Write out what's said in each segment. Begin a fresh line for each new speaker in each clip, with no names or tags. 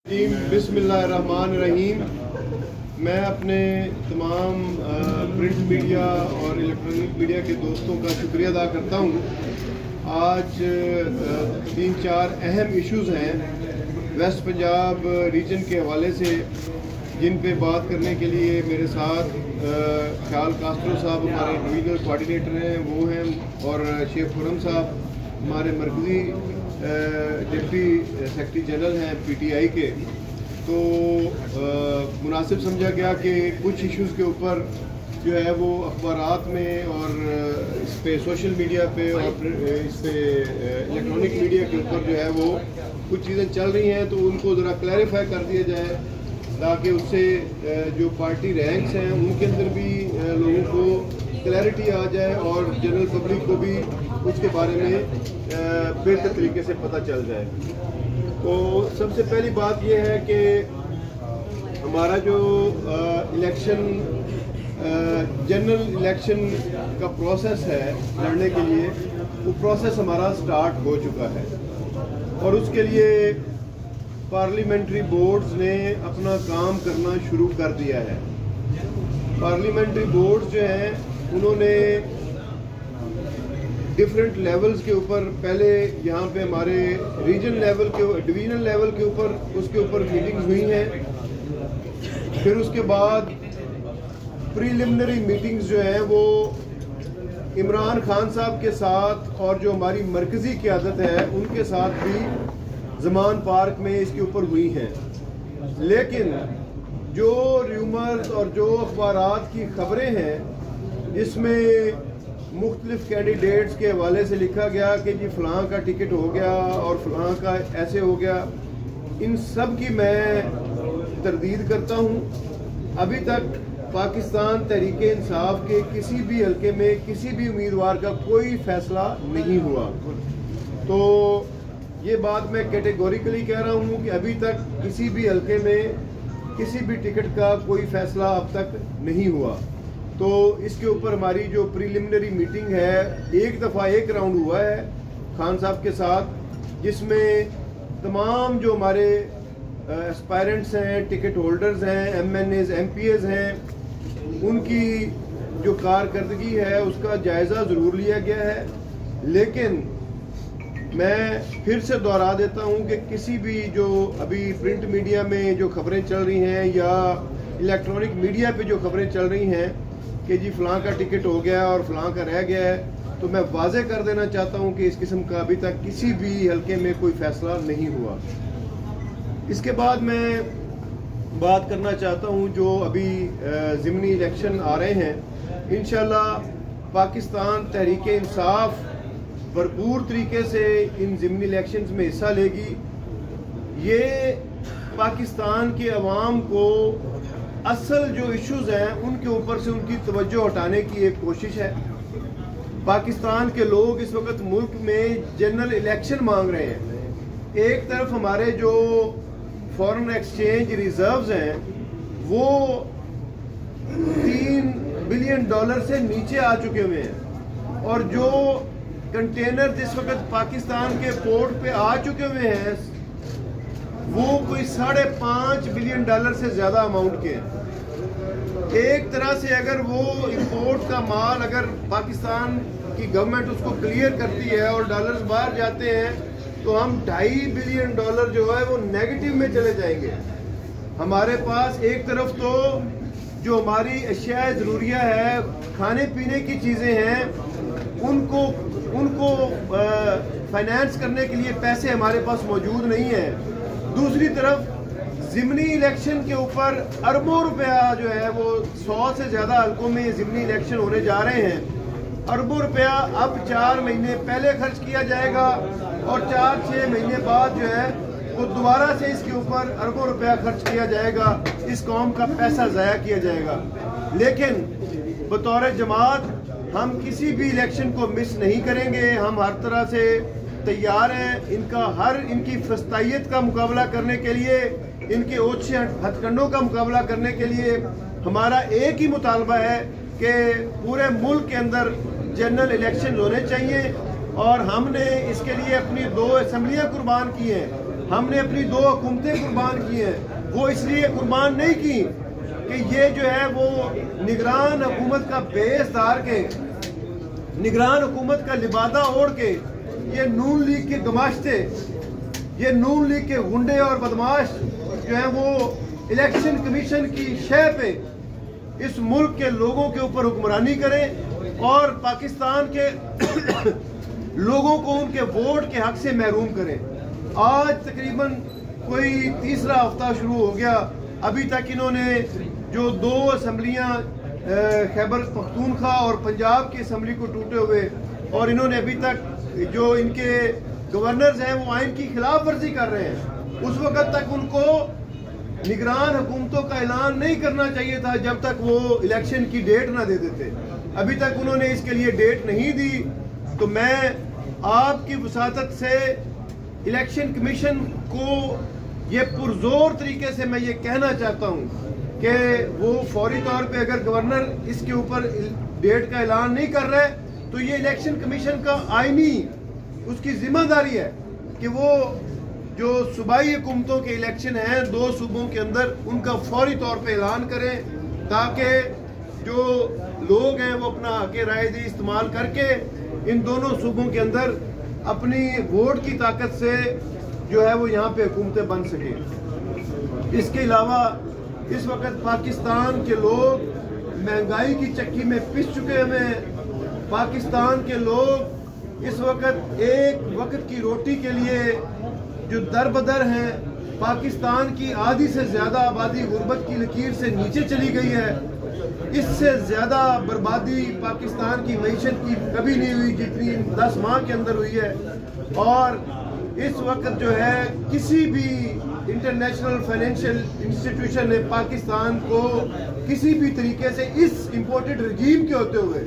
बिस्मिल्लाहिर्रहमानिर्रहीम। मैं अपने तमाम प्रिंट मीडिया और इलेक्ट्रॉनिक मीडिया के दोस्तों का शुक्रिया अदा करता हूँ। आज 3-4 अहम इश्यूज़ हैं वेस्ट पंजाब रीजन के हवाले से, जिन पे बात करने के लिए मेरे साथ ख्याल कास्ट्रो साहब हमारे डिवीजनल कोऑर्डिनेटर हैं, वो हैं, और शेख खुरम साहब हमारे मरकज़ी डिप्टी सेक्रेटरी जनरल हैं PTI के। तो मुनासिब समझा गया कि कुछ इश्यूज़ के ऊपर जो है वो अखबारात में और इस पे सोशल मीडिया पे और इस पे इलेक्ट्रॉनिक मीडिया के ऊपर जो है वो कुछ चीज़ें चल रही हैं, तो उनको ज़रा क्लैरिफाई कर दिया जाए ताकि उससे जो पार्टी रैंक्स हैं उनके अंदर भी लोगों को क्लैरिटी आ जाए और जनरल पब्लिक को भी उसके बारे में बेहतर तरीके से पता चल जाए। तो सबसे पहली बात यह है कि हमारा जो इलेक्शन जनरल इलेक्शन का प्रोसेस है लड़ने के लिए, वो प्रोसेस हमारा स्टार्ट हो चुका है और उसके लिए पार्लियामेंट्री बोर्ड्स ने अपना काम करना शुरू कर दिया है। पार्लियामेंट्री बोर्ड्स जो हैं उन्होंने डिफरेंट लेवल्स के ऊपर, पहले यहाँ पे हमारे रीजन लेवल के, डिवीजनल लेवल के ऊपर, उसके ऊपर मीटिंग्स हुई हैं। फिर उसके बाद प्रीलिमिनरी मीटिंग्स जो हैं वो इमरान खान साहब के साथ और जो हमारी मरकज़ी क़यादत है उनके साथ भी ज़मान पार्क में इसके ऊपर हुई हैं। लेकिन जो र्यूमर्स और जो अखबारात की खबरें हैं जिसमें मुख्तलिफ कैंडिडेट्स के हवाले से लिखा गया कि जी फ़लाँ का टिकट हो गया और फ़लाँ का ऐसे हो गया, इन सब की मैं तरदीद करता हूँ। अभी तक पाकिस्तान तहरीक इंसाफ के किसी भी हलके में किसी भी उम्मीदवार का कोई फैसला नहीं हुआ। तो ये बात मैं कैटेगोरिकली कह रहा हूँ कि अभी तक किसी भी हलके में किसी भी टिकट का कोई फैसला अब तक नहीं हुआ। तो इसके ऊपर हमारी जो प्रीलिमिनरी मीटिंग है, एक दफ़ा एक राउंड हुआ है खान साहब के साथ, जिसमें तमाम जो हमारे एस्पायरेंट्स हैं, टिकट होल्डर्स हैं, MNAs MPAs हैं, उनकी जो कारकर्दगी है उसका जायज़ा ज़रूर लिया गया है। लेकिन मैं फिर से दोहरा देता हूं कि किसी भी जो अभी प्रिंट मीडिया में जो खबरें चल रही हैं या इलेक्ट्रॉनिक मीडिया पे जो खबरें चल रही हैं कि जी फ़लाँ का टिकट हो गया और फ़लाँ का रह गया है, तो मैं वाज़े कर देना चाहता हूं कि इस किस्म का अभी तक किसी भी हलके में कोई फ़ैसला नहीं हुआ। इसके बाद मैं बात करना चाहता हूं जो अभी ज़िमनी इलेक्शन आ रहे हैं। इंशाल्लाह पाकिस्तान तहरीक इंसाफ भरपूर तरीके से इन ज़िमनी इलेक्शंस में हिस्सा लेगी। ये पाकिस्तान के अवाम को असल जो इश्यूज़ हैं उनके ऊपर से उनकी तवज्जो हटाने की एक कोशिश है। पाकिस्तान के लोग इस वक्त मुल्क में जनरल इलेक्शन मांग रहे हैं। एक तरफ हमारे जो फॉरेन एक्सचेंज रिजर्व्स हैं वो $3 बिलियन से नीचे आ चुके हुए हैं, और जो कंटेनर जिस वक्त पाकिस्तान के पोर्ट पे आ चुके हुए हैं वो कोई $5.5 बिलियन से ज़्यादा अमाउंट के हैं। एक तरह से अगर वो इंपोर्ट का माल अगर पाकिस्तान की गवर्नमेंट उसको क्लियर करती है और डॉलर्स बाहर जाते हैं तो हम $2.5 बिलियन जो है वो नेगेटिव में चले जाएंगे। हमारे पास एक तरफ तो जो हमारी अशिया ज़रूरिया है, खाने पीने की चीज़ें हैं, उनको फाइनेंस करने के लिए पैसे हमारे पास मौजूद नहीं है। दूसरी तरफ ज़िमनी इलेक्शन के ऊपर अरबों रुपया जो है वो 100 से ज़्यादा हलकों में ज़िमनी इलेक्शन होने जा रहे हैं। अरबों रुपया अब 4 महीने पहले खर्च किया जाएगा और 4-6 महीने बाद जो है वो दोबारा से इसके ऊपर अरबों रुपया खर्च किया जाएगा, इस कौम का पैसा ज़ाया किया जाएगा। लेकिन बतौर जमात हम किसी भी इलेक्शन को मिस नहीं करेंगे। हम हर तरह से तैयार हैं इनकी फस्तायत का मुकाबला करने के लिए, इनके ओछे हथकंडों का मुकाबला करने के लिए। हमारा एक ही मुतालबा है कि पूरे मुल्क के अंदर जनरल इलेक्शन होने चाहिए और हमने इसके लिए अपनी 2 असम्बलियाँ कुर्बान की हैं। हमने अपनी 2 हुकूमतें कुर्बान की हैं। वो इसलिए कुर्बान नहीं की कि ये जो है वो निगरान हुकूमत का बेस धार के, निगरान हुकूमत का लिबादा ओढ़ के, ये नून लीग के गमाश्ते, ये नून लीग के गुंडे और बदमाश जो है वो इलेक्शन कमीशन की शय पे इस मुल्क के लोगों के ऊपर हुक्मरानी करें और पाकिस्तान के लोगों को उनके वोट के हक से महरूम करें। आज तकरीबन कोई तीसरा हफ्ता शुरू हो गया, अभी तक इन्होंने जो 2 असम्बलियाँ खैबर पख्तूनख्वा और पंजाब की असम्बली को टूटे हुए, और इन्होंने अभी तक जो इनके गवर्नर्स हैं वो आइन की खिलाफ वर्जी कर रहे हैं। उस वक्त तक उनको निगरान हुकूमतों का ऐलान नहीं करना चाहिए था जब तक वो इलेक्शन की डेट ना दे देते। अभी तक उन्होंने इसके लिए डेट नहीं दी। तो मैं आपकी वसातत से इलेक्शन कमीशन को ये पुरजोर तरीके से मैं ये कहना चाहता हूँ कि वो फौरी तौर पे अगर गवर्नर इसके ऊपर डेट का ऐलान नहीं कर रहा है तो ये इलेक्शन कमीशन का आईनी उसकी जिम्मेदारी है कि वो जो सूबाई हुकूमतों के इलेक्शन हैं 2 सूबों के अंदर उनका फौरी तौर पे ऐलान करें, ताकि जो लोग हैं वो अपना हक राय दी इस्तेमाल करके इन दोनों सूबों के अंदर अपनी वोट की ताकत से जो है वो यहाँ पे हुकूमतें बन सकें। इसके अलावा इस वक्त पाकिस्तान के लोग महंगाई की चक्की में पिस चुके हैं। पाकिस्तान के लोग इस वक्त एक वक्त की रोटी के लिए जो दरबदर हैं। पाकिस्तान की आधी से ज़्यादा आबादी गुर्बत की लकीर से नीचे चली गई है। इससे ज़्यादा बर्बादी पाकिस्तान की मईशत की कभी नहीं हुई जितनी 10 माह के अंदर हुई है। और इस वक्त जो है किसी भी इंटरनेशनल फाइनेंशियल इंस्टीट्यूशन ने पाकिस्तान को किसी भी तरीके से इस इम्पोर्टेड रजीम के होते हुए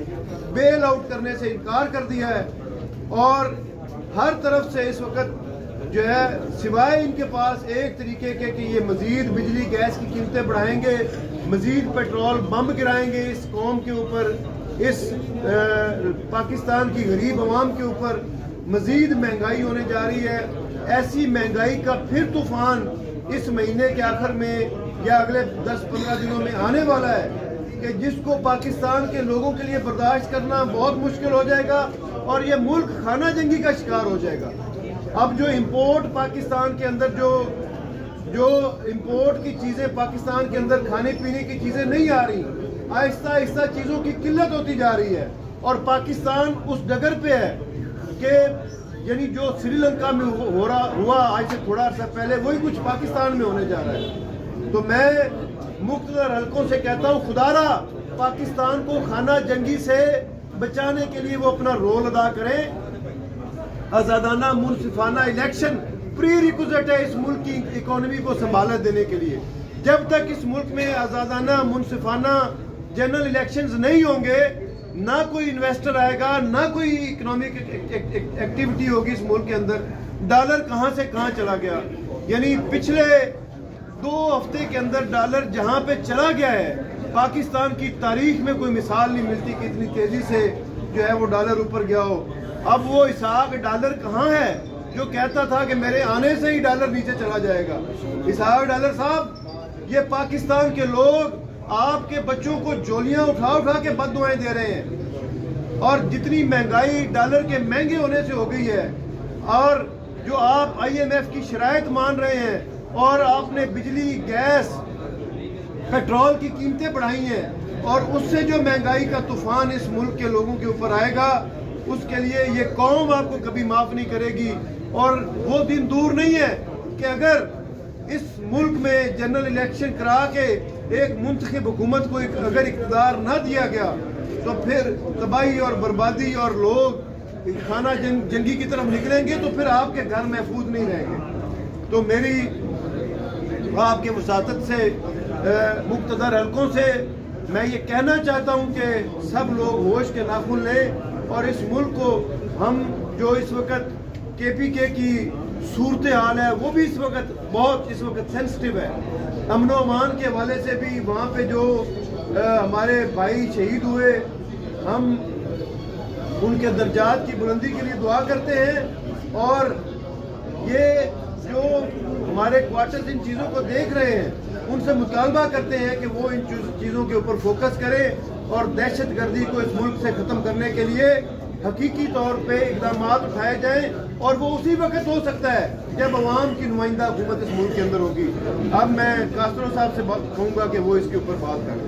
बेल आउट करने से इनकार कर दिया है। और हर तरफ से इस वक्त जो है सिवाय इनके पास एक तरीके के कि ये मजीद बिजली गैस की कीमतें बढ़ाएंगे, मजीद पेट्रोल बम गिराएंगे इस कौम के ऊपर, इस पाकिस्तान की गरीब अवाम के ऊपर। मजीद महंगाई होने जा रही है। ऐसी महंगाई का फिर तूफान इस महीने के आखिर में या अगले 10-15 दिनों में आने वाला है कि जिसको पाकिस्तान के लोगों के लिए बर्दाश्त करना बहुत मुश्किल हो जाएगा और ये मुल्क खाना जंगी का शिकार हो जाएगा। अब जो इम्पोर्ट पाकिस्तान के अंदर जो इम्पोर्ट की चीज़ें पाकिस्तान के अंदर खाने पीने की चीज़ें नहीं आ रही, आहिस्ता आहिस्ता चीज़ों की किल्लत होती जा रही है। और पाकिस्तान उस डगर पे है कि यानी जो श्रीलंका में हुआ आज से थोड़ा अर्सा पहले वही कुछ पाकिस्तान में होने जा रहा है। तो मैं मुख्तलिफ हलकों से कहता हूँ खुदारा पाकिस्तान को खाना जंगी से बचाने के लिए वो अपना रोल अदा करें। आज़ादाना मुनसिफाना इलेक्शन प्री रिक्विजिट है इस मुल्क की इकोनॉमी को संभालने देने के लिए। जब तक इस मुल्क में आज़ादाना मुनसिफाना जनरल इलेक्शंस नहीं होंगे, ना कोई इन्वेस्टर आएगा, ना कोई इकोनॉमिक एक्टिविटी होगी इस मुल्क के अंदर। डॉलर कहां से कहां चला गया, यानी पिछले 2 हफ्ते के अंदर डॉलर जहां पे चला गया है, पाकिस्तान की तारीख में कोई मिसाल नहीं मिलती कि इतनी तेजी से जो है वो डॉलर ऊपर गया हो। अब वो इसहाक डॉलर कहां है जो कहता था कि मेरे आने से ही डॉलर नीचे चला जाएगा। इसहाक डॉलर साहब, ये पाकिस्तान के लोग आपके बच्चों को जोलियां उठा उठा के बददुआएं दे रहे हैं। और जितनी महंगाई डॉलर के महंगे होने से हो गई है, और जो आप IMF की शराइत मान रहे हैं, और आपने बिजली गैस पेट्रोल की कीमतें बढ़ाई हैं, और उससे जो महंगाई का तूफान इस मुल्क के लोगों के ऊपर आएगा, उसके लिए ये कौम आपको कभी माफ नहीं करेगी। और वो दिन दूर नहीं है कि अगर इस मुल्क में जनरल इलेक्शन करा के एक मुंतखब हुकूमत को अगर इक़्तिदार ना दिया गया तो फिर तबाही और बर्बादी और लोग खाना जंगी की तरफ निकलेंगे, तो फिर आपके घर महफूज नहीं रहेंगे। तो मेरी आपके वसातत से मुक़्तदर हलकों से मैं ये कहना चाहता हूँ कि सब लोग होश के नाखून लें और इस मुल्क को हम जो इस वक्त KPK की सूरत हाल है वो भी इस वक्त सेंसिटिव है। अमन व अमान के हवाले से भी वहाँ पे जो हमारे भाई शहीद हुए, हम उनके दर्जात की बुलंदी के लिए दुआ करते हैं। और ये जो हमारे क्वार्टर्स इन चीज़ों को देख रहे हैं उनसे मुतालबा करते हैं कि वो इन चीज़ों के ऊपर फोकस करें और दहशतगर्दी को इस मुल्क से ख़त्म करने के लिए हकीकी तौर पे इक़दाम उठाए जाएं, और वो उसी वक्त हो सकता है जब अवाम की नुमाइंदा हुकूमत इस मुल्क के अंदर होगी। अब मैं कास्त्रो साहब से कहूँगा कि वो इसके ऊपर बात करें।